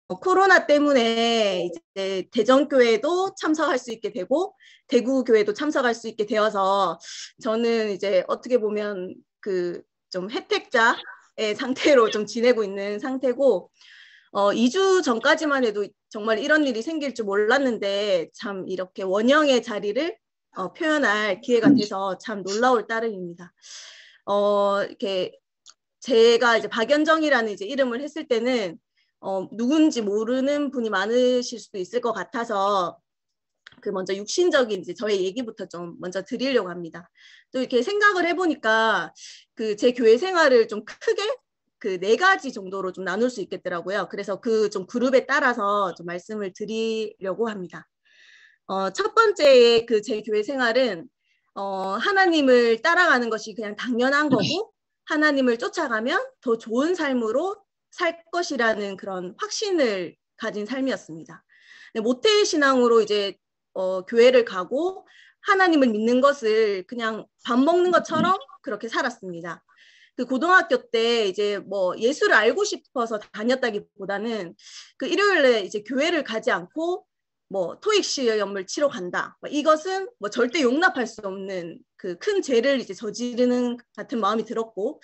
코로나 때문에 이제 대전교회도 참석할 수 있게 되고 대구교회도 참석할 수 있게 되어서 저는 이제 어떻게 보면 그 좀 혜택자의 상태로 좀 지내고 있는 상태고 2주 전까지만 해도 정말 이런 일이 생길 줄 몰랐는데 참 이렇게 원형의 자리를 표현할 기회가 돼서 참 놀라울 따름입니다. 이렇게 제가 이제 박연정이라는 이제 이름을 했을 때는 누군지 모르는 분이 많으실 수도 있을 것 같아서 그 먼저 육신적인 이제 저의 얘기부터 좀 먼저 드리려고 합니다. 또 이렇게 생각을 해보니까 그 제 교회 생활을 좀 크게 그 4가지 정도로 좀 나눌 수 있겠더라고요. 그래서 그 좀 그룹에 따라서 좀 말씀을 드리려고 합니다. 첫 번째 그 제 교회 생활은 하나님을 따라가는 것이 그냥 당연한 거고 하나님을 쫓아가면 더 좋은 삶으로 살 것이라는 그런 확신을 가진 삶이었습니다. 모태신앙으로 이제 교회를 가고 하나님을 믿는 것을 그냥 밥 먹는 것처럼 그렇게 살았습니다. 그 고등학교 때 이제 뭐 예수를 알고 싶어서 다녔다기보다는 그 일요일에 이제 교회를 가지 않고 뭐 토익 시험을 치러 간다. 이것은 뭐 절대 용납할 수 없는 그 큰 죄를 이제 저지르는 같은 마음이 들었고,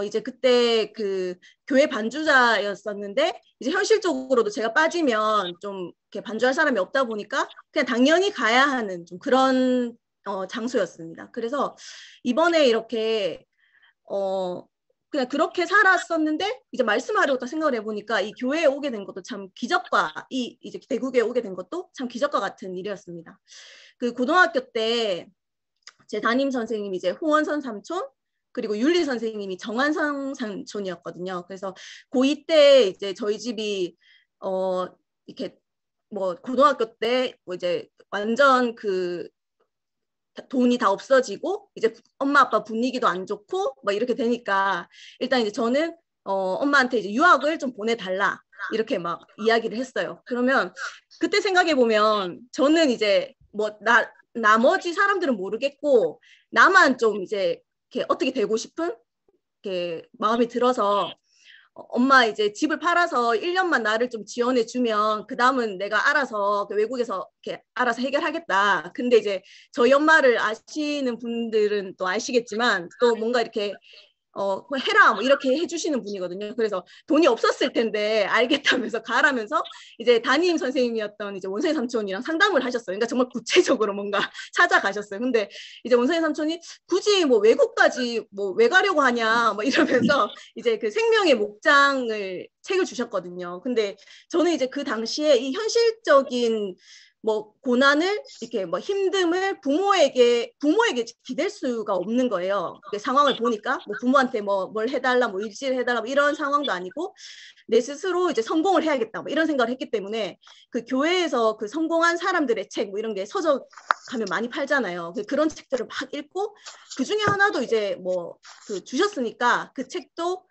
이제 그때 그 교회 반주자였었는데 이제 현실적으로도 제가 빠지면 좀 이렇게 반주할 사람이 없다 보니까 그냥 당연히 가야 하는 좀 그런 장소였습니다. 그래서 이번에 이렇게 그냥 그렇게 살았었는데 이제 말씀하려고 생각을 해보니까 이 교회에 오게 된 것도 참 기적과 이제 대구교에 오게 된 것도 참 기적과 같은 일이었습니다. 그 고등학교 때 제 담임 선생님이 이제 홍원선 삼촌 그리고 윤리 선생님이 정한성 삼촌이었거든요. 그래서 고2 때 이제 저희 집이 이렇게 뭐 고등학교 때 뭐 이제 완전 그 돈이 다 없어지고 이제 엄마 아빠 분위기도 안 좋고 뭐 이렇게 되니까 일단 이제 저는 엄마한테 이제 유학을 좀 보내달라 이렇게 막 이야기를 했어요. 그러면 그때 생각해 보면 저는 이제 뭐 나머지 사람들은 모르겠고 나만 좀 이제 이렇게 어떻게 되고 싶은 이렇게 마음이 들어서 엄마 이제 집을 팔아서 1년만 나를 좀 지원해 주면 그 다음은 내가 알아서 외국에서 이렇게 알아서 해결하겠다. 근데 이제 저희 엄마를 아시는 분들은 또 아시겠지만 또 뭔가 이렇게 해라 뭐 이렇게 해주시는 분이거든요. 그래서 돈이 없었을 텐데 알겠다면서 가라면서 이제 담임 선생님이었던 이제 원선이 삼촌이랑 상담을 하셨어요. 그러니까 정말 구체적으로 뭔가 찾아가셨어요. 근데 이제 원선이 삼촌이 굳이 뭐 외국까지 뭐 왜 가려고 하냐 뭐 이러면서 이제 그 생명의 목장을 책을 주셨거든요. 근데 저는 이제 그 당시에 이 현실적인 뭐 고난을 이렇게 뭐 힘듦을 부모에게 기댈 수가 없는 거예요. 상황을 보니까 뭐 부모한테 뭐 뭘 해달라 뭐 일지를 해달라 뭐 이런 상황도 아니고 내 스스로 이제 성공을 해야겠다 뭐 이런 생각을 했기 때문에 그 교회에서 그 성공한 사람들의 책 뭐 이런 게 서적 가면 많이 팔잖아요. 그런 책들을 막 읽고 그 중에 하나도 이제 뭐 그 주셨으니까 그 책도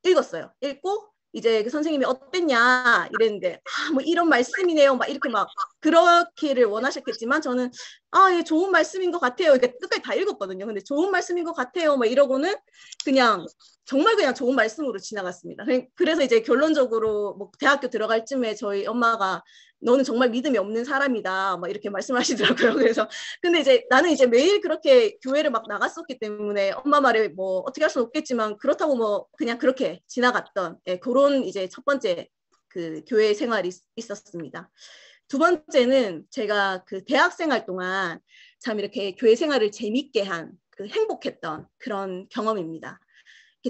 읽었어요. 읽고 이제 그 선생님이 어땠냐 이랬는데 뭐 이런 말씀이네요 막 이렇게 막 그렇기를 원하셨겠지만 저는 예, 좋은 말씀인 것 같아요. 그러니까 끝까지 다 읽었거든요. 근데 좋은 말씀인 것 같아요 막 이러고는 그냥 정말 그냥 좋은 말씀으로 지나갔습니다. 그래서 이제 결론적으로 뭐 대학교 들어갈 쯤에 저희 엄마가 너는 정말 믿음이 없는 사람이다 막 이렇게 말씀하시더라고요. 그래서 근데 이제 나는 이제 매일 그렇게 교회를 막 나갔었기 때문에 엄마 말에 뭐 어떻게 할 수는 없겠지만 그렇다고 뭐 그냥 그렇게 지나갔던 그런 이제 첫 번째 그 교회 생활이 있었습니다. 두 번째는 제가 그 대학 생활 동안 참 이렇게 교회 생활을 재밌게 한 그 행복했던 그런 경험입니다.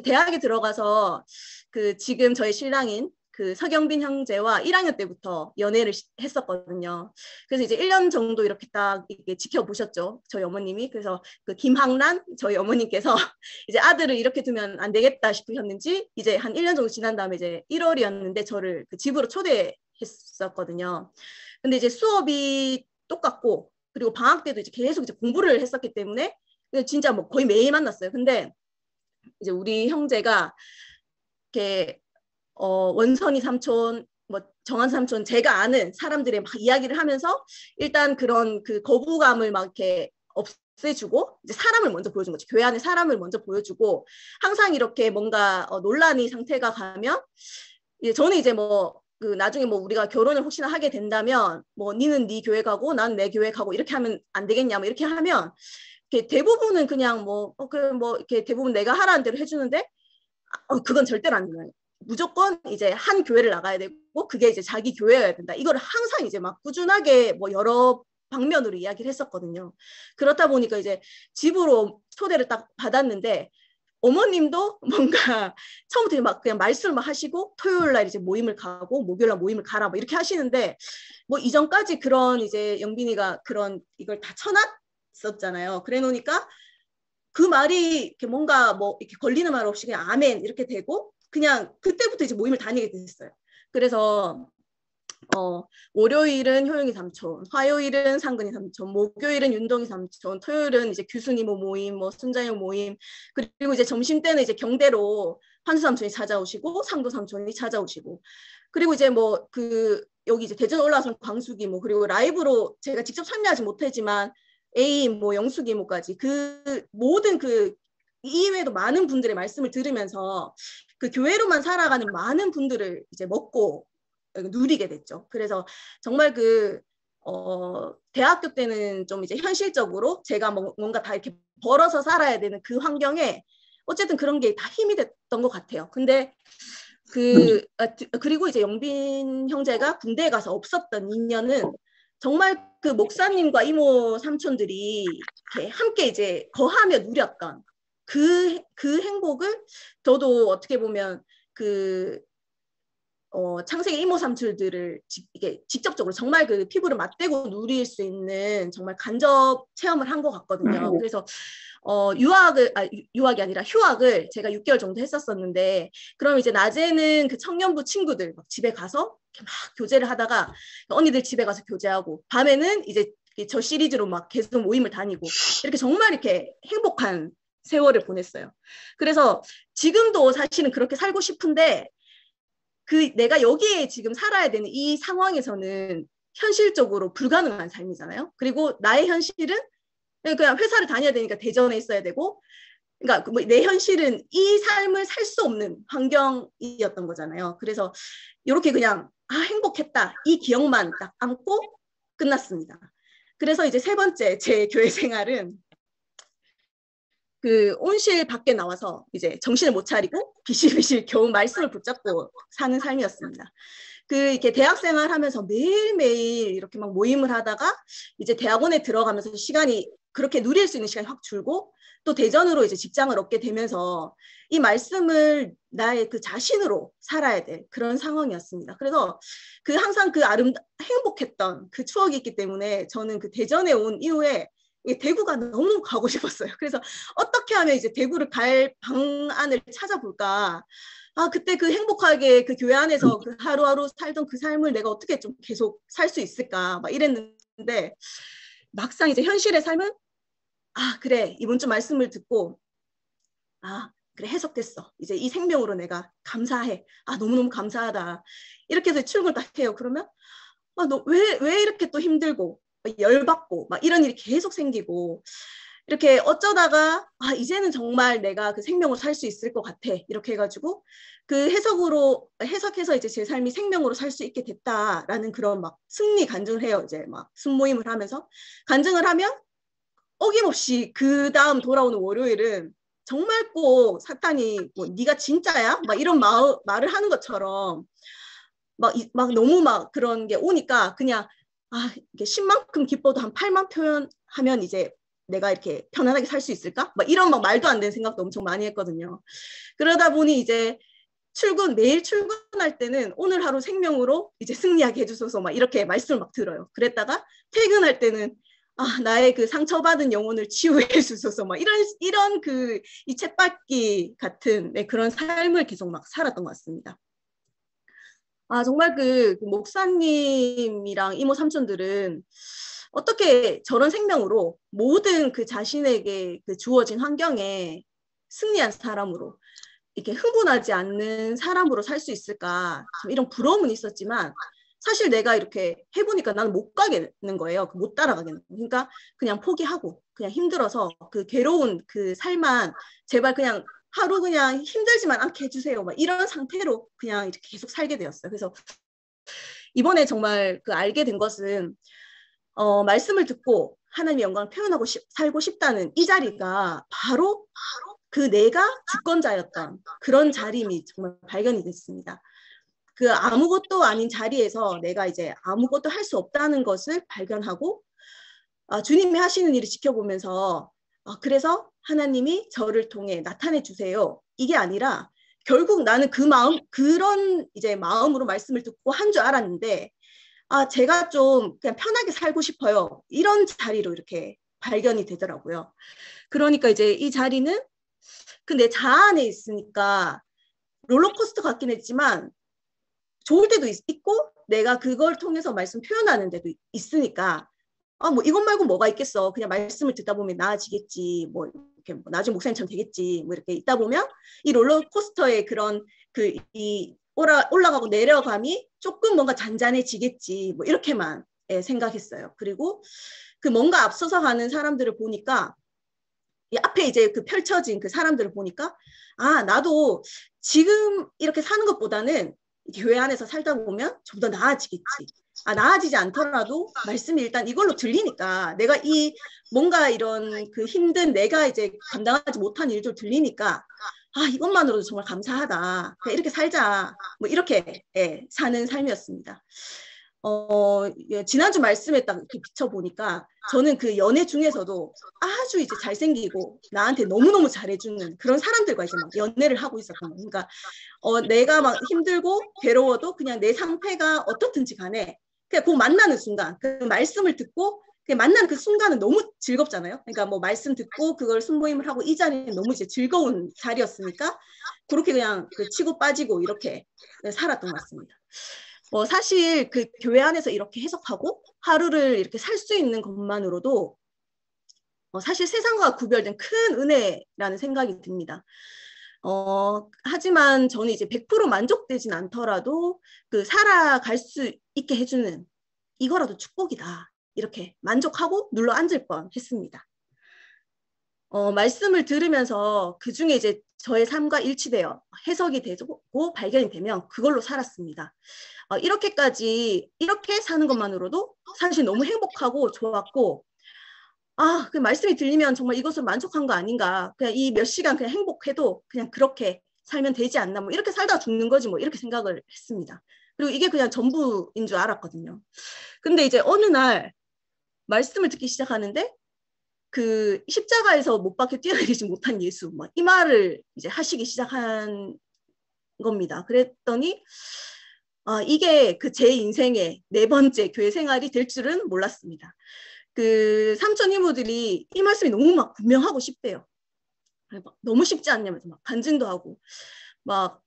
대학에 들어가서 그 지금 저희 신랑인 그 서경빈 형제와 1학년 때부터 연애를 했었거든요. 그래서 이제 1년 정도 이렇게 딱 이렇게 지켜보셨죠. 저희 어머님이. 그래서 그 김학란 저희 어머님께서 이제 아들을 이렇게 두면 안 되겠다 싶으셨는지 이제 한 1년 정도 지난 다음에 이제 1월이었는데 저를 그 집으로 초대했었거든요. 근데 이제 수업이 똑같고 그리고 방학 때도 이제 계속 이제 공부를 했었기 때문에 진짜 뭐 거의 매일 만났어요. 근데 이제 우리 형제가 이렇게 원선이 삼촌, 뭐 정한 삼촌, 제가 아는 사람들의 막 이야기를 하면서 일단 그런 그 거부감을 막 이렇게 없애주고 이제 사람을 먼저 보여준 거죠. 교회 안에 사람을 먼저 보여주고 항상 이렇게 뭔가 논란이 상태가 가면 이제 저는 이제 뭐 그 나중에 뭐 우리가 결혼을 혹시나 하게 된다면 뭐 니는 네 교회 가고 난 내 교회 가고 이렇게 하면 안 되겠냐 뭐 이렇게 하면 이렇게 대부분은 그냥 뭐 그래 뭐 이렇게 대부분 내가 하라는 대로 해주는데 그건 절대로 안 돼요. 무조건 이제 한 교회를 나가야 되고 그게 이제 자기 교회여야 된다. 이거를 항상 이제 막 꾸준하게 뭐 여러 방면으로 이야기를 했었거든요. 그렇다 보니까 이제 집으로 초대를 딱 받았는데 어머님도 뭔가 처음부터 막 그냥 말씀을 막 하시고 토요일 날 이제 모임을 가고 목요일 날 모임을 가라 뭐 이렇게 하시는데 뭐 이전까지 그런 이제 영빈이가 그런 이걸 다 쳐놨었잖아요. 그래 놓으니까 그 말이 이렇게 뭔가 뭐 이렇게 걸리는 말 없이 그냥 아멘 이렇게 되고 그냥 그때부터 이제 모임을 다니게 됐어요. 그래서 월요일은 효영이 삼촌, 화요일은 상근이 삼촌, 목요일은 윤동이 삼촌, 토요일은 이제 규순이 뭐 모임, 뭐 순자영 모임, 그리고 이제 점심 때는 이제 경대로 판수 삼촌이 찾아오시고 상도 삼촌이 찾아오시고, 그리고 이제 뭐 그 여기 이제 대전 올라와서 광숙이 뭐 그리고 라이브로 제가 직접 참여하지 못했지만 A 뭐 영숙 이모까지 그 모든 그 이외에도 많은 분들의 말씀을 들으면서 그 교회로만 살아가는 많은 분들을 이제 먹고 누리게 됐죠. 그래서 정말 대학교 때는 좀 이제 현실적으로 제가 뭔가 다 이렇게 벌어서 살아야 되는 그 환경에 어쨌든 그런 게 다 힘이 됐던 것 같아요. 근데 그리고 이제 영빈 형제가 군대에 가서 없었던 2년은 정말 그 목사님과 이모 삼촌들이 이렇게 함께 이제 거하며 누렸던 그 행복을 저도 어떻게 보면 창세기 이모 삼촌들을 이게 직접적으로 정말 그 피부를 맞대고 누릴 수 있는 정말 간접 체험을 한 것 같거든요. 그래서 유학이 아니라 휴학을 제가 6개월 정도 했었었는데, 그럼 이제 낮에는 그 청년부 친구들 막 집에 가서 이렇게 막 교제를 하다가 언니들 집에 가서 교제하고, 밤에는 이제 저 시리즈로 막 계속 모임을 다니고 이렇게 정말 이렇게 행복한 세월을 보냈어요. 그래서 지금도 사실은 그렇게 살고 싶은데 내가 여기에 지금 살아야 되는 이 상황에서는 현실적으로 불가능한 삶이잖아요. 그리고 나의 현실은 그냥 회사를 다녀야 되니까 대전에 있어야 되고, 그러니까 내 현실은 이 삶을 살 수 없는 환경이었던 거잖아요. 그래서 이렇게 그냥 행복했다 이 기억만 딱 안고 끝났습니다. 그래서 이제 세 번째 제 교회 생활은 그 온실 밖에 나와서 이제 정신을 못 차리고 비실비실 겨우 말씀을 붙잡고 사는 삶이었습니다. 이렇게 대학생활 하면서 매일매일 이렇게 막 모임을 하다가 이제 대학원에 들어가면서 시간이 그렇게 누릴 수 있는 시간이 확 줄고, 또 대전으로 이제 직장을 얻게 되면서 이 말씀을 나의 그 자신으로 살아야 될 그런 상황이었습니다. 그래서 항상 행복했던 그 추억이 있기 때문에 저는 그 대전에 온 이후에 대구가 너무 가고 싶었어요. 그래서 어떻게 하면 이제 대구를 갈 방안을 찾아볼까. 그때 행복하게 그 교회 안에서 그 하루하루 살던 그 삶을 내가 어떻게 좀 계속 살 수 있을까 막 이랬는데, 막상 이제 현실의 삶은 그래 이번 주 말씀을 듣고 그래 해석됐어. 이제 이 생명으로 내가 감사해. 너무너무 감사하다. 이렇게 해서 출근을 딱 해요. 그러면 너 왜 이렇게 또 힘들고 열받고 막 이런 일이 계속 생기고, 이렇게 어쩌다가 이제는 정말 내가 그 생명으로 살 수 있을 것 같아 이렇게 해가지고 해석해서 이제 제 삶이 생명으로 살 수 있게 됐다라는 그런 막 승리 간증을 해요. 이제 막 순모임을 하면서 간증을 하면 어김없이 그 다음 돌아오는 월요일은 정말 꼭 사탄이 네가 진짜야? 막 이런 말을 하는 것처럼 막 너무 막 그런 게 오니까 그냥 이게 10만큼 기뻐도 한 8만 표현하면 이제 내가 이렇게 편안하게 살 수 있을까? 막 이런 말도 안 되는 생각도 엄청 많이 했거든요. 그러다 보니 이제 매일 출근할 때는 오늘 하루 생명으로 이제 승리하게 해주소서 막 이렇게 말씀을 막 들어요. 그랬다가 퇴근할 때는 나의 그 상처받은 영혼을 치유해 주소서 막 이런 이 쳇바퀴 같은 그런 삶을 계속 막 살았던 것 같습니다. 정말 그 목사님이랑 이모 삼촌들은 어떻게 저런 생명으로 모든 그 자신에게 주어진 환경에 승리한 사람으로 이렇게 흥분하지 않는 사람으로 살 수 있을까, 좀 이런 부러움은 있었지만 사실 내가 이렇게 해보니까 나는 못 가겠는 거예요. 못 따라가겠는 거예요. 그러니까 그냥 포기하고 그냥 힘들어서 그 괴로운 그 삶만 제발 그냥 하루 그냥 힘들지만 않게 해주세요. 막 이런 상태로 그냥 이렇게 계속 살게 되었어요. 그래서 이번에 정말 그 알게 된 것은 말씀을 듣고 하나님의 영광을 표현하고 살고 싶다는 이 자리가 바로 그 내가 주권자였던 그런 자림이 정말 발견이 됐습니다. 그 아무것도 아닌 자리에서 내가 이제 아무것도 할 수 없다는 것을 발견하고 주님이 하시는 일을 지켜보면서 그래서 하나님이 저를 통해 나타내 주세요. 이게 아니라 결국 나는 그 마음, 그런 이제 마음으로 말씀을 듣고 한 줄 알았는데 제가 좀 그냥 편하게 살고 싶어요. 이런 자리로 이렇게 발견이 되더라고요. 그러니까 이제 이 자리는 그 내 자아 안에 있으니까 롤러코스터 같긴 했지만 좋을 때도 있고 내가 그걸 통해서 말씀 표현하는 데도 있으니까 뭐 이것 말고 뭐가 있겠어. 그냥 말씀을 듣다 보면 나아지겠지. 뭐 이렇게 뭐 나중에 목사님처럼 되겠지. 뭐 이렇게 있다 보면 이 롤러코스터의 그런 이 올라가고 내려감이 조금 뭔가 잔잔해지겠지. 뭐 이렇게만 생각했어요. 그리고 그 뭔가 앞서서 가는 사람들을 보니까 이 앞에 이제 그 펼쳐진 그 사람들을 보니까 나도 지금 이렇게 사는 것보다는 교회 안에서 살다 보면 좀 더 나아지겠지. 나아지지 않더라도 말씀이 일단 이걸로 들리니까 내가 이 뭔가 이런 그 힘든 내가 이제 감당하지 못한 일들 들리니까 이것만으로도 정말 감사하다. 그냥 이렇게 살자. 뭐 이렇게 사는 삶이었습니다. 지난주 말씀에 딱 이렇게 비춰보니까 저는 그 연애 중에서도 아주 이제 잘생기고 나한테 너무너무 잘해주는 그런 사람들과 이제 막 연애를 하고 있었던 거예요. 그러니까 내가 막 힘들고 괴로워도 그냥 내 상태가 어떻든지 간에 그냥 그 만나는 순간 그 말씀을 듣고 그 만나는 그 순간은 너무 즐겁잖아요. 그러니까 뭐 말씀 듣고 그걸 순모임을 하고 이 자리는 너무 이제 즐거운 자리였으니까 그렇게 그냥 그 치고 빠지고 이렇게 살았던 것 같습니다. 사실 그 교회 안에서 이렇게 해석하고 하루를 이렇게 살 수 있는 것만으로도 사실 세상과 구별된 큰 은혜라는 생각이 듭니다. 하지만 저는 이제 100% 만족되진 않더라도 그 살아갈 수 있게 해주는 이거라도 축복이다. 이렇게 만족하고 눌러 앉을 뻔 했습니다. 말씀을 들으면서 그 중에 이제 저의 삶과 일치되어 해석이 되고 발견이 되면 그걸로 살았습니다. 이렇게 사는 것만으로도 사실 너무 행복하고 좋았고, 그 말씀이 들리면 정말 이것을 만족한 거 아닌가. 그냥 이 몇 시간 그냥 행복해도 그냥 그렇게 살면 되지 않나. 뭐 이렇게 살다가 죽는 거지 뭐 이렇게 생각을 했습니다. 그리고 이게 그냥 전부인 줄 알았거든요. 근데 이제 어느 날 말씀을 듣기 시작하는데 그 십자가에서 못 박혀 뛰어내리지 못한 예수, 뭐 이 말을 이제 하시기 시작한 겁니다. 그랬더니 이게 그 제 인생의 4번째 교회 생활이 될 줄은 몰랐습니다. 그 삼촌 이모들이 이 말씀이 너무 막 분명하고 싶대요. 너무 쉽지 않냐면서 막 간증도 하고 막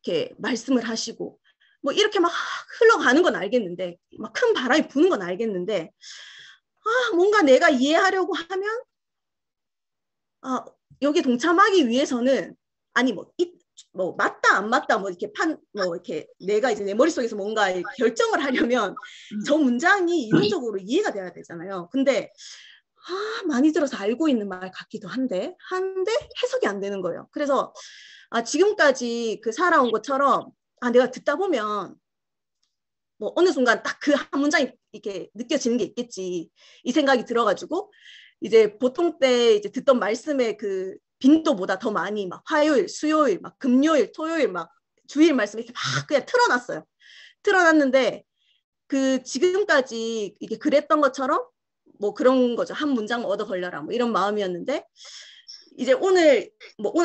이렇게 말씀을 하시고 뭐 이렇게 막 흘러가는 건 알겠는데 막 큰 바람이 부는 건 알겠는데 뭔가 내가 이해하려고 하면 여기 동참하기 위해서는 뭐 맞다 안 맞다 뭐 이렇게 내가 이제 내 머릿속에서 뭔가 결정을 하려면 저 문장이 이론적으로 이해가 돼야 되잖아요. 근데 많이 들어서 알고 있는 말 같기도 한데 해석이 안 되는 거예요. 그래서 지금까지 그 살아온 것처럼 내가 듣다 보면 뭐 어느 순간 딱 그 한 문장이 이렇게 느껴지는 게 있겠지 이 생각이 들어가지고 이제 보통 때 이제 듣던 말씀의 그 빈도보다 더 많이 막 화요일, 수요일, 막 금요일, 토요일 막 주일 말씀 이렇게 막 그냥 틀어놨어요. 틀어놨는데 그 지금까지 이게 그랬던 것처럼 뭐 그런 거죠. 한 문장 얻어 걸려라 뭐 이런 마음이었는데 이제 오늘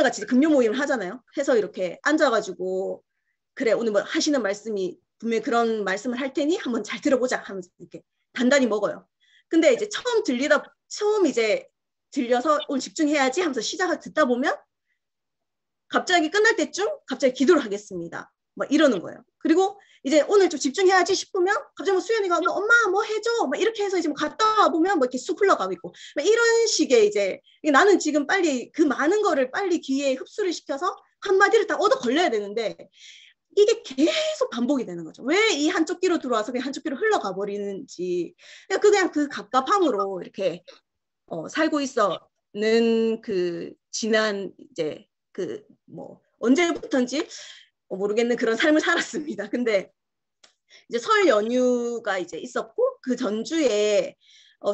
같이 금요 모임을 하잖아요. 해서 이렇게 앉아가지고 그래 오늘 뭐 하시는 말씀이 분명히 그런 말씀을 할 테니 한번 잘 들어보자 하면서 이렇게 단단히 먹어요. 근데 이제 처음 이제 들려서 오늘 집중해야지 하면서 시작을 듣다 보면 갑자기 끝날 때쯤 갑자기 기도를 하겠습니다. 막 이러는 거예요. 그리고 이제 오늘 좀 집중해야지 싶으면 갑자기 뭐 수연이가 뭐 엄마 뭐 해줘 막 이렇게 해서 이제 뭐 갔다 와 보면 뭐 이렇게 쑥 흘러가고 있고 막 이런 식의 이제 나는 지금 빨리 그 많은 거를 빨리 귀에 흡수를 시켜서 한마디를 다 얻어 걸려야 되는데 이게 계속 반복이 되는 거죠. 왜 이 한쪽 귀로 들어와서 그냥 한쪽 귀로 흘러가 버리는지 그냥 그 갑갑함으로 이렇게 살고 있어는 그 지난 이제 그 뭐 언제부턴지 모르겠는 그런 삶을 살았습니다. 근데 이제 설 연휴가 이제 있었고 그 전주에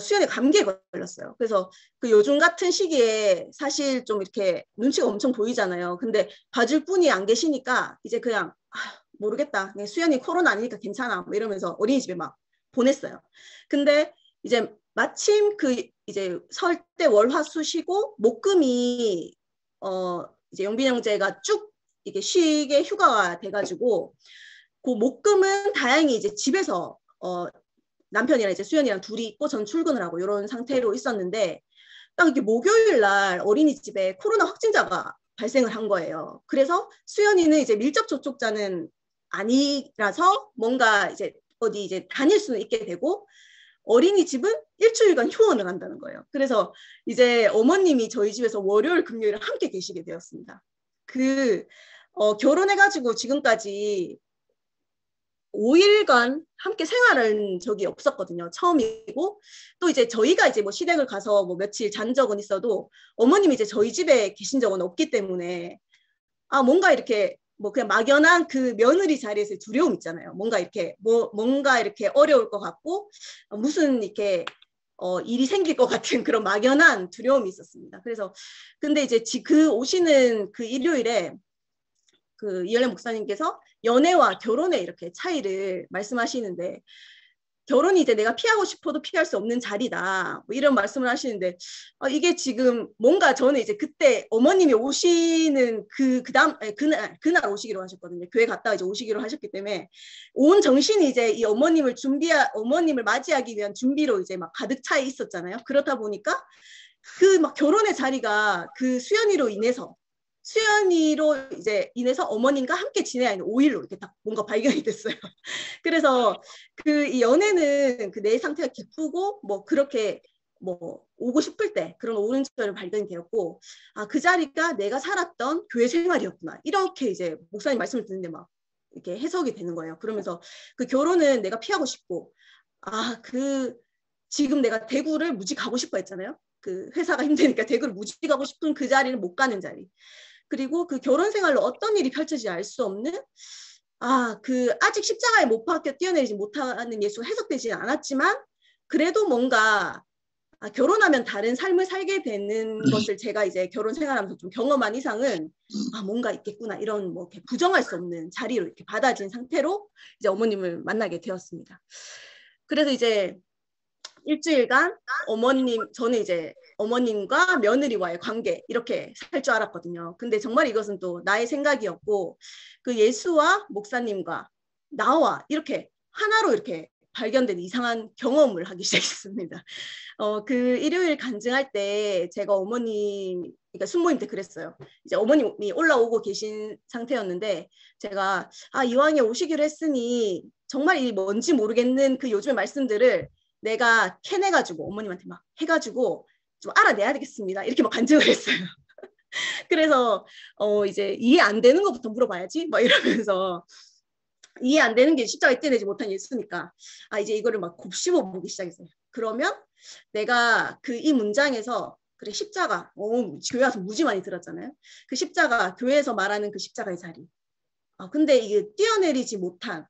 수연이 감기에 걸렸어요. 그래서 그 요즘 같은 시기에 사실 좀 이렇게 눈치가 엄청 보이잖아요. 근데 봐줄 분이 안 계시니까 이제 그냥 모르겠다. 그냥 수연이 코로나 아니니까 괜찮아. 뭐 이러면서 어린이집에 막 보냈어요. 근데 이제 마침 그 이제 설 때 월화수 쉬고 목금이 이제 영빈 형제가 쭉 이게 쉬게 휴가가 돼가지고 그 목금은 다행히 이제 집에서 남편이랑 이제 수연이랑 둘이 있고 전 출근을 하고 이런 상태로 있었는데 딱 이렇게 목요일 날 어린이집에 코로나 확진자가 발생을 한 거예요. 그래서 수연이는 이제 밀접 접촉자는 아니라서 뭔가 이제 어디 이제 다닐 수는 있게 되고 어린이집은 일주일간 휴원을 한다는 거예요. 그래서 이제 어머님이 저희 집에서 월요일, 금요일 함께 계시게 되었습니다. 결혼해가지고 지금까지 5일간 함께 생활한 적이 없었거든요. 처음이고 또 이제 저희가 이제 뭐 시댁을 가서 뭐 며칠 잔 적은 있어도 어머님이 이제 저희 집에 계신 적은 없기 때문에 뭔가 이렇게 뭐 그냥 막연한 그 며느리 자리에서의 두려움 있잖아요. 뭔가 이렇게 뭔가 이렇게 어려울 것 같고 무슨 이렇게 일이 생길 것 같은 그런 막연한 두려움이 있었습니다. 그래서 근데 이제 그 오시는 그 일요일에 그 이열레 목사님께서 연애와 결혼의 이렇게 차이를 말씀하시는데 결혼이 이제 내가 피하고 싶어도 피할 수 없는 자리다. 뭐 이런 말씀을 하시는데 이게 지금 뭔가 저는 이제 그때 어머님이 오시는 그날 오시기로 하셨거든요. 교회 갔다가 이제 오시기로 하셨기 때문에 온 정신이 이제 이 어머님을 맞이하기 위한 준비로 이제 막 가득 차 있었잖아요. 그렇다 보니까 그 막 결혼의 자리가 그 수연이로 인해서 어머님과 함께 지내야 하는 5일로 이렇게 딱 뭔가 발견이 됐어요. 그래서 그 연애는 그 내 상태가 기쁘고 뭐 그렇게 뭐 오고 싶을 때 그런 오른절을 발견이 되었고 그 자리가 내가 살았던 교회 생활이었구나 이렇게 이제 목사님 말씀을 듣는데 막 이렇게 해석이 되는 거예요. 그러면서 그 결혼은 내가 피하고 싶고 지금 내가 대구를 무지 가고 싶어 했잖아요. 그 회사가 힘드니까 대구를 무지 가고 싶은 그 자리는 못 가는 자리. 그리고 그 결혼 생활로 어떤 일이 펼쳐질지 알 수 없는 아직 십자가에 못 박혀 뛰어내리지 못하는 예수가 해석되지 않았지만 그래도 뭔가 결혼하면 다른 삶을 살게 되는 것을 제가 이제 결혼 생활하면서 좀 경험한 이상은 뭔가 있겠구나 이런 뭐 이렇게 부정할 수 없는 자리로 이렇게 받아진 상태로 이제 어머님을 만나게 되었습니다. 그래서 이제 일주일간 저는 이제 어머님과 며느리와의 관계 이렇게 살 줄 알았거든요. 근데 정말 이것은 또 나의 생각이었고 그 예수와 목사님과 나와 이렇게 하나로 이렇게 발견된 이상한 경험을 하기 시작했습니다. 그 일요일 간증할 때 제가 그러니까 순모임 때 그랬어요. 이제 어머님이 올라오고 계신 상태였는데 제가 이왕에 오시기로 했으니 정말 이 뭔지 모르겠는 그 요즘의 말씀들을 내가 캐내가지고 어머님한테 막 해가지고 좀 알아내야 되겠습니다. 이렇게 막 간증을 했어요. 그래서 이제 이해 안 되는 것부터 물어봐야지 막 이러면서 이해 안 되는 게 십자가에 떼내지 못한 예수니까 이제 이거를 막 곱씹어 보기 시작했어요. 그러면 내가 이 문장에서 그래 십자가 교회 와서 무지 많이 들었잖아요. 그 십자가 교회에서 말하는 그 십자가의 자리. 근데 이게 뛰어내리지 못한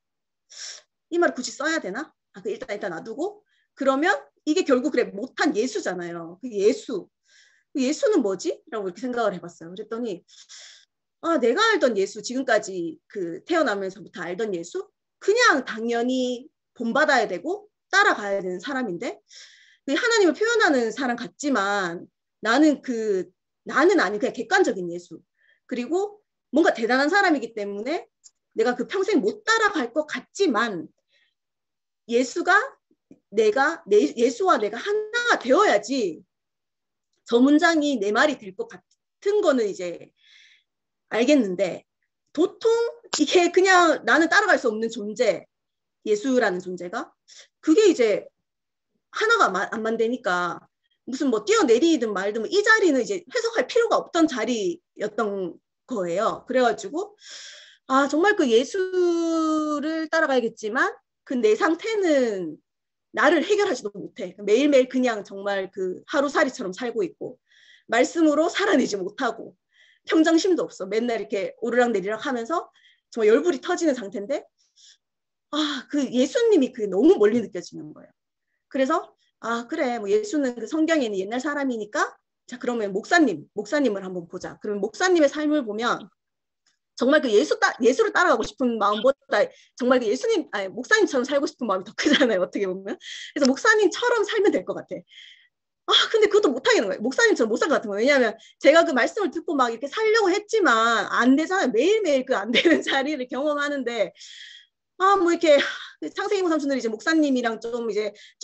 이 말을 굳이 써야 되나? 일단 놔두고 그러면 이게 결국 그래 못한 예수잖아요. 그 예수는 뭐지? 라고 이렇게 생각을 해봤어요. 그랬더니 내가 알던 예수 지금까지 그 태어나면서부터 알던 예수 그냥 당연히 본받아야 되고 따라가야 되는 사람인데 하나님을 표현하는 사람 같지만 나는 아닌 그냥 객관적인 예수 그리고 뭔가 대단한 사람이기 때문에 내가 평생 못 따라갈 것 같지만 예수와 내가 하나가 되어야지 저 문장이 내 말이 될 것 같은 거는 이제 알겠는데 도통 이게 그냥 나는 따라갈 수 없는 존재 예수라는 존재가 그게 이제 하나가 안 만되니까 무슨 뭐 뛰어내리든 말든 이 자리는 이제 해석할 필요가 없던 자리였던 거예요. 그래가지고 정말 그 예수를 따라가야겠지만 그 내 상태는 나를 해결하지도 못해. 매일매일 그냥 정말 그 하루살이처럼 살고 있고 말씀으로 살아내지 못하고 평정심도 없어. 맨날 이렇게 오르락내리락 하면서 정말 열불이 터지는 상태인데 그 예수님이 그게 너무 멀리 느껴지는 거예요. 그래서 그래, 뭐 예수는 그 성경에 있는 옛날 사람이니까 자, 그러면 목사님을 한번 보자. 그러면 목사님의 삶을 보면 정말 그 예수를 따라가고 싶은 마음보다 정말 그 목사님처럼 살고 싶은 마음이 더 크잖아요. 어떻게 보면. 그래서 목사님처럼 살면 될 것 같아. 근데 그것도 못하겠는 거예요. 목사님처럼 못 살 것 같은 거예요. 왜냐하면 제가 그 말씀을 듣고 막 이렇게 살려고 했지만 안 되잖아요. 매일매일 그 안 되는 자리를 경험하는데 뭐 이렇게 창세기 삼촌들이 이제 목사님이랑 좀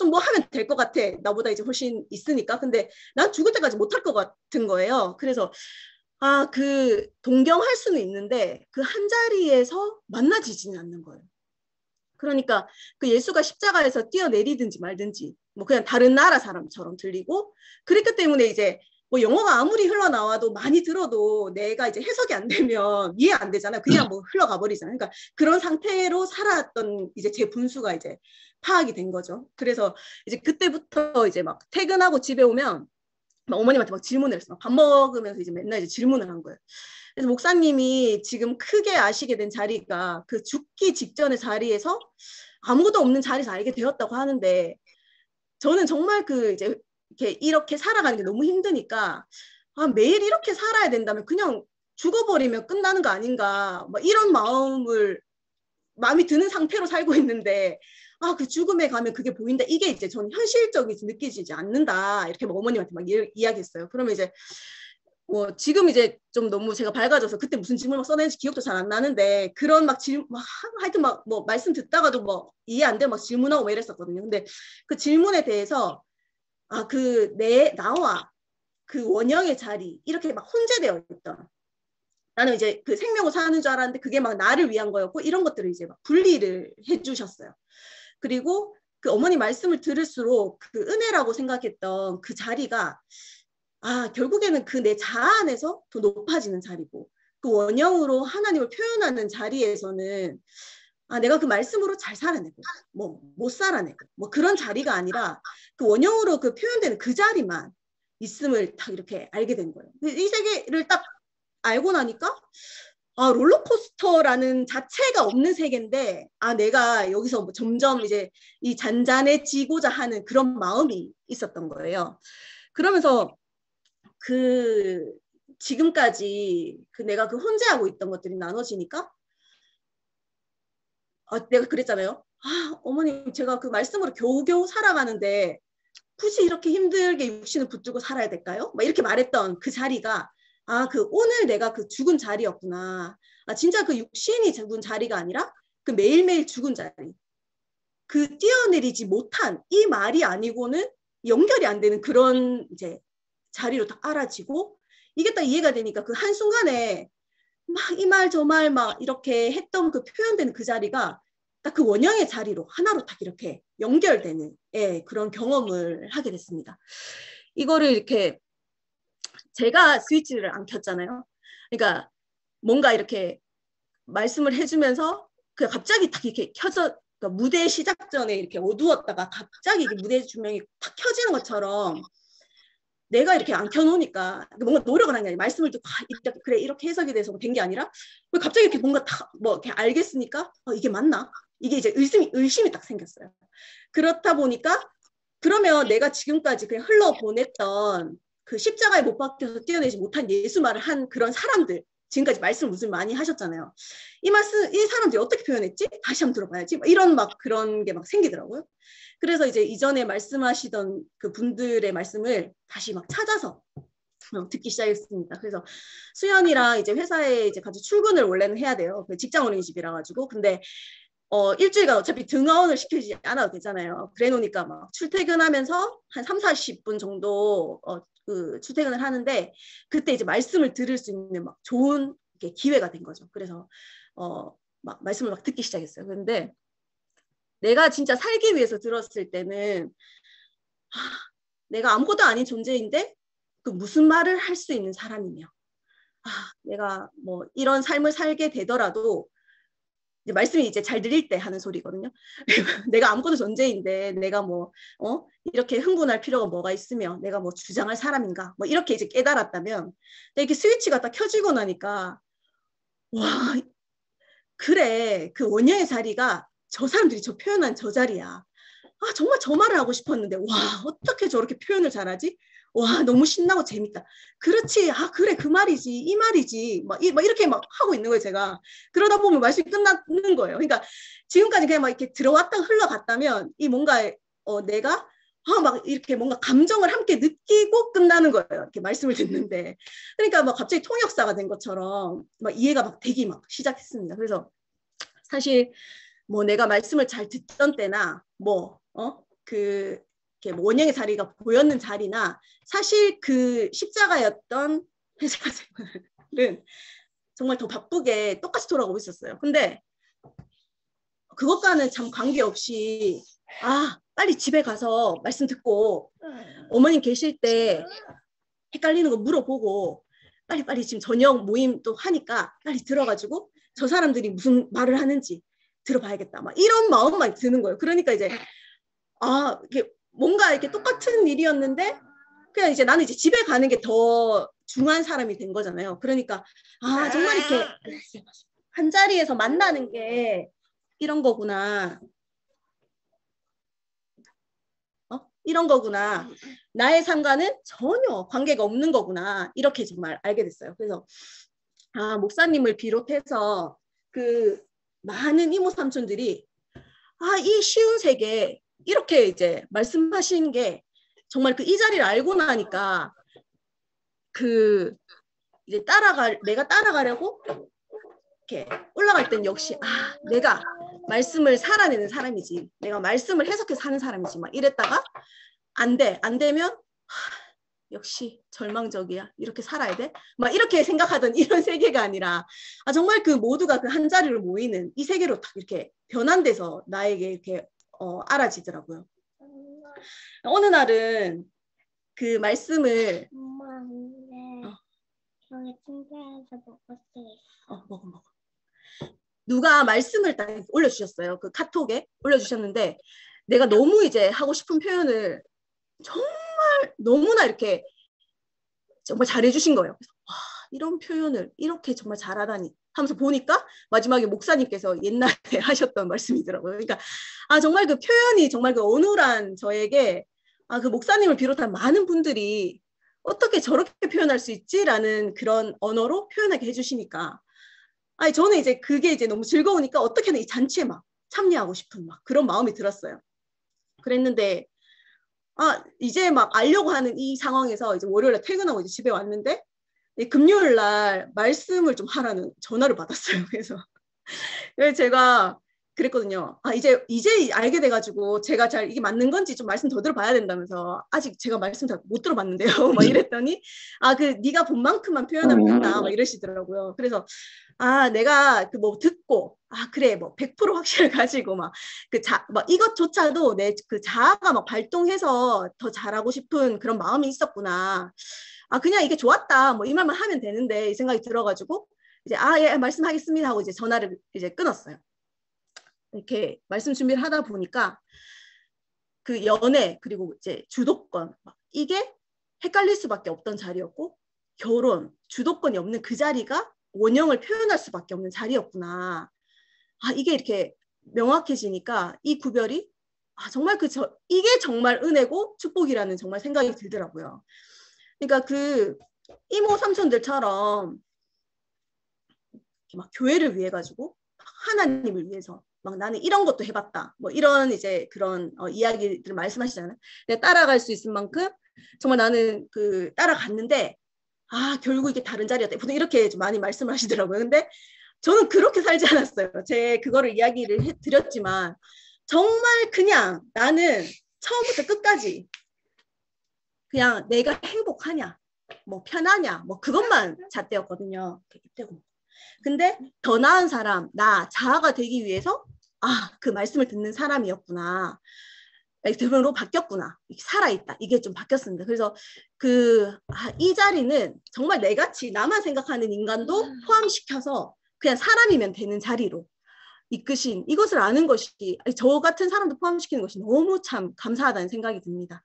뭐 하면 될 것 같아. 나보다 이제 훨씬 있으니까. 근데 난 죽을 때까지 못할 것 같은 거예요. 그래서 그 동경할 수는 있는데 그 한 자리에서 만나지지는 않는 거예요. 그러니까 그 예수가 십자가에서 뛰어내리든지 말든지 뭐 그냥 다른 나라 사람처럼 들리고 그랬기 때문에 이제 뭐 영어가 아무리 흘러나와도 많이 들어도 내가 이제 해석이 안 되면 이해 안 되잖아요. 그냥 뭐 흘러가 버리잖아요. 그러니까 그런 상태로 살았던 이제 제 분수가 이제 파악이 된 거죠. 그래서 이제 그때부터 이제 막 퇴근하고 집에 오면 막 어머님한테 막 질문을 했어. 밥 먹으면서 이제 맨날 이제 질문을 한 거예요. 그래서 목사님이 지금 크게 아시게 된 자리가 그 죽기 직전의 자리에서 아무것도 없는 자리에서 알게 되었다고 하는데 저는 정말 그 이제 이렇게 살아가는 게 너무 힘드니까 매일 이렇게 살아야 된다면 그냥 죽어버리면 끝나는 거 아닌가 막 이런 마음이 드는 상태로 살고 있는데 그 죽음에 가면 그게 보인다. 이게 이제 저는 현실적이지 느껴지지 않는다. 이렇게 막 어머님한테 막 이야기했어요. 그러면 이제 뭐 지금 이제 좀 너무 제가 밝아져서 그때 무슨 질문을 써냈는지 기억도 잘 안 나는데 그런 막 하여튼 막 뭐 말씀 듣다가도 뭐 이해 안 되면 막 질문하고 막 이랬었거든요. 근데 그 질문에 대해서 나와 그 원형의 자리 이렇게 막 혼재되어 있던 나는 이제 그 생명을 사는 줄 알았는데 그게 막 나를 위한 거였고 이런 것들을 이제 막 분리를 해주셨어요. 그리고 그 어머니 말씀을 들을수록 그 은혜라고 생각했던 그 자리가 결국에는 그 내 자아 안에서 더 높아지는 자리고 그 원형으로 하나님을 표현하는 자리에서는 내가 그 말씀으로 잘 살아내고 뭐 못 살아내고 뭐 그런 자리가 아니라 그 원형으로 그 표현되는 그 자리만 있음을 딱 이렇게 알게 된 거예요. 이 세계를 딱 알고 나니까 롤러코스터라는 자체가 없는 세계인데 내가 여기서 뭐 점점 이제 이 잔잔해지고자 하는 그런 마음이 있었던 거예요. 그러면서 그 지금까지 내가 그 혼재하고 있던 것들이 나눠지니까 내가 그랬잖아요. 어머님 제가 그 말씀으로 겨우겨우 살아가는데 굳이 이렇게 힘들게 육신을 붙들고 살아야 될까요? 막 이렇게 말했던 그 자리가 그 오늘 내가 그 죽은 자리였구나. 진짜 그 육신이 죽은 자리가 아니라 그 매일매일 죽은 자리. 그 뛰어내리지 못한 이 말이 아니고는 연결이 안 되는 그런 이제 자리로 딱 알아지고 이게 딱 이해가 되니까 그 한순간에 막 이 말 저 말 막 이렇게 했던 그 표현되는 그 자리가 딱 그 원형의 자리로 하나로 딱 이렇게 연결되는 그런 경험을 하게 됐습니다. 이거를 이렇게 제가 스위치를 안 켰잖아요. 그러니까 뭔가 이렇게 말씀을 해주면서 그 갑자기 딱 이렇게 켜져 그러니까 무대 시작 전에 이렇게 어두웠다가 갑자기 무대 조명이 탁 켜지는 것처럼 내가 이렇게 안 켜놓으니까 뭔가 노력을 한 게 아니라 말씀을 듣고 그래 이렇게 해석이 돼서 된 게 아니라 갑자기 이렇게 뭔가 뭐 이렇게 알겠으니까 이게 맞나? 이게 이제 의심이 딱 생겼어요. 그렇다 보니까 그러면 내가 지금까지 그냥 흘러보냈던 그 십자가에 못 박혀서 뛰어내지 못한 예수 말을 한 그런 사람들 지금까지 말씀을 무슨 많이 하셨잖아요. 이 사람들이 어떻게 표현했지? 다시 한번 들어봐야지. 이런 그런 게 생기더라고요. 그래서 이제 이전에 말씀하시던 그 분들의 말씀을 다시 찾아서 듣기 시작했습니다. 그래서 수연이랑 이제 회사에 이제 같이 출근을 원래는 해야 돼요. 직장 어린이집이라 가지고. 근데 일주일간 어차피 등하원을 시키지 않아도 되잖아요. 그래 놓으니까 출퇴근하면서 한 30-40분 정도 그 출퇴근을 하는데 그때 이제 말씀을 들을 수 있는 좋은 기회가 된 거죠. 그래서 말씀을 듣기 시작했어요. 그런데 내가 진짜 살기 위해서 들었을 때는 내가 아무것도 아닌 존재인데 그 무슨 말을 할 수 있는 사람이며 내가 뭐 이런 삶을 살게 되더라도 이제 말씀이 이제 잘 들릴 때 하는 소리거든요. 내가 아무것도 존재인데 내가 뭐 이렇게 흥분할 필요가 뭐가 있으며 내가 뭐 주장할 사람인가 뭐 이렇게 이제 깨달았다면 이렇게 스위치가 딱 켜지고 나니까 와 그래 그 원형의 자리가 저 사람들이 저 표현한 저 자리야. 아, 정말 저 말을 하고 싶었는데, 와, 어떻게 저렇게 표현을 잘하지? 와, 너무 신나고 재밌다. 그렇지. 아, 그래. 그 말이지. 이 말이지. 막 이렇게 막 하고 있는 거예요, 제가. 그러다 보면 말씀이 끝나는 거예요. 그러니까 지금까지 그냥 막 이렇게 들어왔다가 흘러갔다면 이 뭔가, 내가 막 이렇게 뭔가 감정을 함께 느끼고 끝나는 거예요. 이렇게 말씀을 듣는데. 그러니까 막 갑자기 통역사가 된 것처럼 막 이해가 막 되기 막 시작했습니다. 그래서 사실 뭐 내가 말씀을 잘 듣던 때나 그 이렇게 뭐 원형의 자리가 보였는 자리나 사실 그 십자가였던 회사 생활은 정말 더 바쁘게 똑같이 돌아가고 있었어요. 근데 그것과는 참 관계없이 빨리 집에 가서 말씀 듣고 어머님 계실 때 헷갈리는 거 물어보고 빨리빨리 지금 저녁 모임 또 하니까 빨리 들어가지고 저 사람들이 무슨 말을 하는지 들어봐야겠다. 막 이런 마음만 드는 거예요. 그러니까 이제 이렇게 뭔가 이렇게 똑같은 일이었는데 그냥 이제 나는 이제 집에 가는 게 더 중요한 사람이 된 거잖아요. 그러니까 정말 이렇게 한 자리에서 만나는 게 이런 거구나. 이런 거구나. 나의 삶과는 전혀 관계가 없는 거구나. 이렇게 정말 알게 됐어요. 그래서 목사님을 비롯해서 그 많은 이모 삼촌들이 이 쉬운 세계 이렇게 이제 말씀하시는 게 정말 그 이 자리를 알고 나니까 그 이제 내가 따라가려고 이렇게 올라갈 땐 역시 내가 말씀을 살아내는 사람이지. 내가 말씀을 해석해서 사는 사람이지. 막 이랬다가 안 되면 역시 절망적이야. 이렇게 살아야 돼? 막 이렇게 생각하던 이런 세계가 아니라 정말 그 모두가 그 한 자리를 모이는 이 세계로 딱 이렇게 변환돼서 나에게 이렇게 알아지더라고요. 어느 날은 그 말씀을 엄마 근데 여기 침대에서 먹을 수 있어. 먹어. 누가 말씀을 딱 올려주셨어요. 그 카톡에 올려주셨는데 내가 너무 이제 하고 싶은 표현을 정말 너무나 이렇게 정말 잘해주신 거예요. 그래서 이런 표현을 이렇게 정말 잘하다니 하면서 보니까 마지막에 목사님께서 옛날에 하셨던 말씀이더라고요. 그러니까 정말 그 표현이 정말 그 어눌한 저에게 그 목사님을 비롯한 많은 분들이 어떻게 저렇게 표현할 수 있지라는 그런 언어로 표현하게 해주시니까 저는 이제 그게 이제 너무 즐거우니까 어떻게든 이 잔치에 막 참여하고 싶은 막 그런 마음이 들었어요. 그랬는데 이제 막 알려고 하는 이 상황에서 이제 월요일에 퇴근하고 이제 집에 왔는데 금요일 날 말씀을 좀 하라는 전화를 받았어요. 그래서 제가 그랬거든요. 이제 알게 돼가지고 제가 잘 이게 맞는 건지 좀 말씀 더 들어봐야 된다면서 아직 제가 말씀 잘 못 들어봤는데요. 막 이랬더니 네가 본 만큼만 표현하면 된다. 막 이러시더라고요. 그래서 내가 그 뭐 듣고 그래 뭐 100% 확신을 가지고 막 이것조차도 내 그 자아가 막 발동해서 더 잘하고 싶은 그런 마음이 있었구나. 그냥 이게 좋았다. 뭐 이 말만 하면 되는데 이 생각이 들어가지고 이제 예 말씀하겠습니다 하고 이제 전화를 이제 끊었어요. 이렇게 말씀 준비를 하다 보니까 그 연애 그리고 이제 주도권 이게 헷갈릴 수밖에 없던 자리였고 결혼 주도권이 없는 그 자리가 원형을 표현할 수밖에 없는 자리였구나. 이게 이렇게 명확해지니까 이 구별이 정말 이게 정말 은혜고 축복이라는 정말 생각이 들더라고요. 그러니까 그 이모 삼촌들처럼 막 교회를 위해 가지고 하나님을 위해서 막 나는 이런 것도 해봤다. 뭐 이런 이제 그런 이야기들을 말씀하시잖아요. 내가 따라갈 수 있을 만큼 정말 나는 그 따라갔는데 결국 이게 다른 자리였다. 보통 이렇게 좀 많이 말씀을 하시더라고요. 근데 저는 그렇게 살지 않았어요. 제 그거를 이야기를 드렸지만 정말 그냥 나는 처음부터 끝까지 그냥 내가 행복하냐, 뭐 편하냐, 뭐 그것만 잣대였거든요. 근데 더 나은 사람, 나 자아가 되기 위해서 그 말씀을 듣는 사람이었구나. 대변으로 바뀌었구나. 살아있다. 이게 좀 바뀌었습니다. 그래서 이 자리는 정말 내같이 나만 생각하는 인간도 포함시켜서 그냥 사람이면 되는 자리로 이끄신 이것을 아는 것이 저 같은 사람도 포함시키는 것이 너무 참 감사하다는 생각이 듭니다.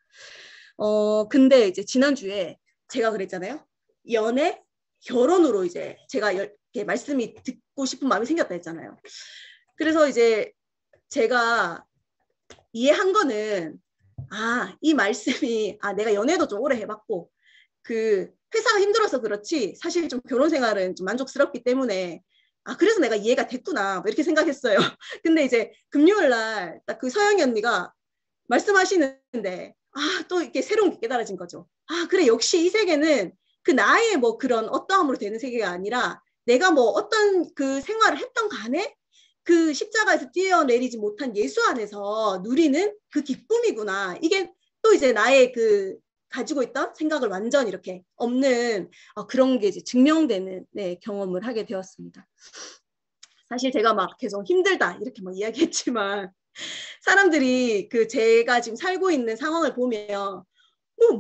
근데 이제 지난주에 제가 그랬잖아요. 연애, 결혼으로 이제 제가 이렇게 말씀이 듣고 싶은 마음이 생겼다 했잖아요. 그래서 이제 제가 이해한 거는 이 말씀이 내가 연애도 좀 오래 해봤고 그 회사가 힘들어서 그렇지 사실 좀 결혼 생활은 좀 만족스럽기 때문에 그래서 내가 이해가 됐구나 뭐 이렇게 생각했어요. 근데 이제 금요일 날 딱 그 서영이 언니가 말씀하시는데 또 이렇게 새로운 게 깨달아진 거죠. 그래 역시 이 세계는 그 나의 뭐 그런 어떠함으로 되는 세계가 아니라 내가 뭐 어떤 그 생활을 했던 간에 그 십자가에서 뛰어내리지 못한 예수 안에서 누리는 그 기쁨이구나. 이게 또 이제 나의 그 가지고 있던 생각을 완전 이렇게 없는 그런 게 이제 증명되는 경험을 하게 되었습니다. 사실 제가 막 계속 힘들다 이렇게 막 이야기했지만 사람들이 그 제가 지금 살고 있는 상황을 보면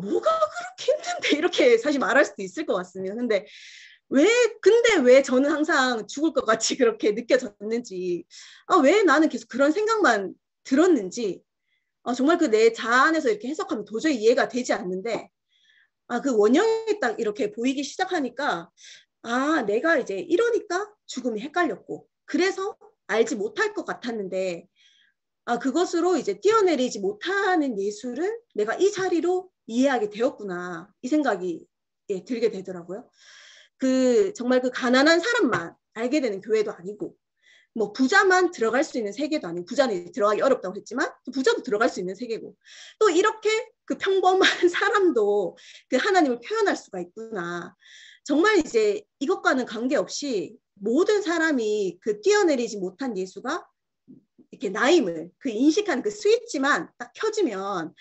뭐가 그렇게 힘든데 이렇게 사실 말할 수도 있을 것 같습니다. 근데 왜 저는 항상 죽을 것 같이 그렇게 느껴졌는지, 왜 나는 계속 그런 생각만 들었는지, 정말 그 내 자안에서 이렇게 해석하면 도저히 이해가 되지 않는데, 그 원형이 딱 이렇게 보이기 시작하니까, 내가 이제 이러니까 죽음이 헷갈렸고, 그래서 알지 못할 것 같았는데, 그것으로 이제 뛰어내리지 못하는 예수를 내가 이 자리로 이해하게 되었구나. 이 생각이 들게 되더라고요. 정말 그 가난한 사람만 알게 되는 교회도 아니고, 뭐 부자만 들어갈 수 있는 세계도 아니고, 부자는 들어가기 어렵다고 했지만, 부자도 들어갈 수 있는 세계고, 또 이렇게 그 평범한 사람도 그 하나님을 표현할 수가 있구나. 정말 이제 이것과는 관계없이 모든 사람이 그 뛰어내리지 못한 예수가 이렇게 나임을 그 인식하는 그 스위치만 딱 켜지면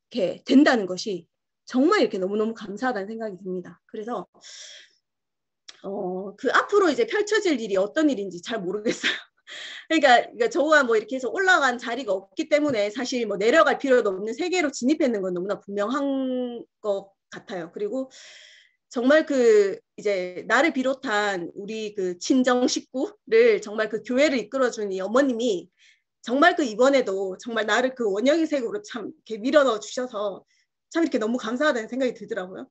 이렇게 된다는 것이 정말 이렇게 너무너무 감사하다는 생각이 듭니다. 그래서 그 앞으로 이제 펼쳐질 일이 어떤 일인지 잘 모르겠어요. 그러니까 저와 뭐 이렇게 해서 올라간 자리가 없기 때문에 사실 뭐 내려갈 필요도 없는 세계로 진입했는 건 너무나 분명한 것 같아요. 그리고 정말 그 이제 나를 비롯한 우리 그 친정 식구를 정말 그 교회를 이끌어준 이 어머님이 정말 그 이번에도 정말 나를 그 원형의 색으로 참 이렇게 밀어넣어 주셔서 참 이렇게 너무 감사하다는 생각이 들더라고요.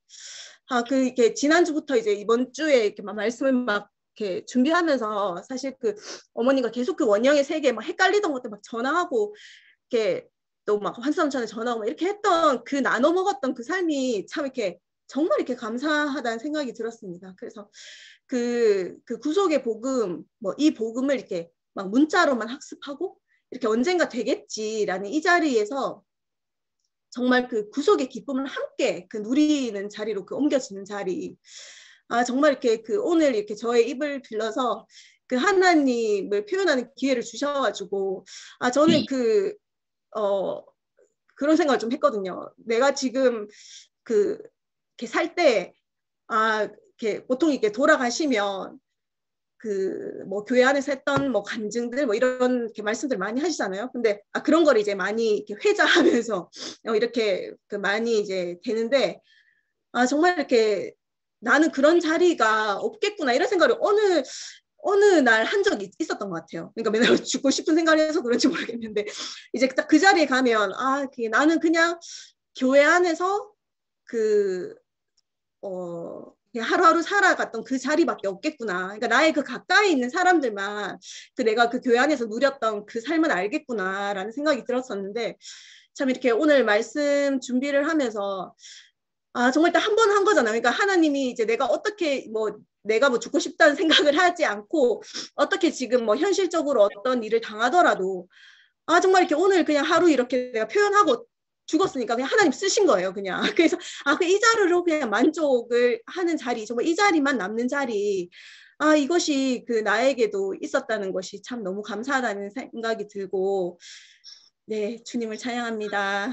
이렇게 지난주부터 이제 이번 주에 이렇게 막 말씀을 막 이렇게 준비하면서 사실 그 어머니가 계속 그 원형의 세계에 막 헷갈리던 것들 막 전화하고 이렇게 또 막 환상천에 전화하고 막 이렇게 했던 그 나눠 먹었던 그 삶이 참 이렇게 정말 이렇게 감사하다는 생각이 들었습니다. 그래서 그 구속의 복음, 뭐 이 복음을 이렇게 막 문자로만 학습하고 이렇게 언젠가 되겠지라는 이 자리에서 정말 그 구속의 기쁨을 함께 그 누리는 자리로 그 옮겨지는 자리. 정말 이렇게 그 오늘 이렇게 저의 입을 빌려서 그 하나님을 표현하는 기회를 주셔가지고 저는 그런 생각을 좀 했거든요. 내가 지금 이렇게 살 때 이렇게 보통 이렇게 돌아가시면 뭐 교회 안에서 했던 뭐 간증들 뭐 이런 이렇게 말씀들 많이 하시잖아요. 근데 그런 걸 이제 많이 이렇게 회자하면서 이렇게 많이 이제 되는데 정말 이렇게 나는 그런 자리가 없겠구나 이런 생각을 어느 날 한 적이 있었던 것 같아요. 그러니까 맨날 죽고 싶은 생각을 해서 그런지 모르겠는데 이제 딱 그 자리에 가면 나는 그냥 교회 안에서 그냥 하루하루 살아갔던 그 자리밖에 없겠구나. 그러니까 나의 그 가까이 있는 사람들만 내가 그 교회 안에서 누렸던 그 삶은 알겠구나라는 생각이 들었었는데 참 이렇게 오늘 말씀 준비를 하면서 정말 딱 한 번 한 거잖아요. 그러니까 하나님이 이제 내가 어떻게 내가 뭐 죽고 싶다는 생각을 하지 않고 어떻게 지금 뭐 현실적으로 어떤 일을 당하더라도 정말 이렇게 오늘 그냥 하루 이렇게 내가 표현하고 죽었으니까 그냥 하나님 쓰신 거예요, 그냥. 그래서 이 자리로 그냥 만족을 하는 자리, 정말 이 자리만 남는 자리. 이것이 그 나에게도 있었다는 것이 참 너무 감사하다는 생각이 들고, 네, 주님을 찬양합니다.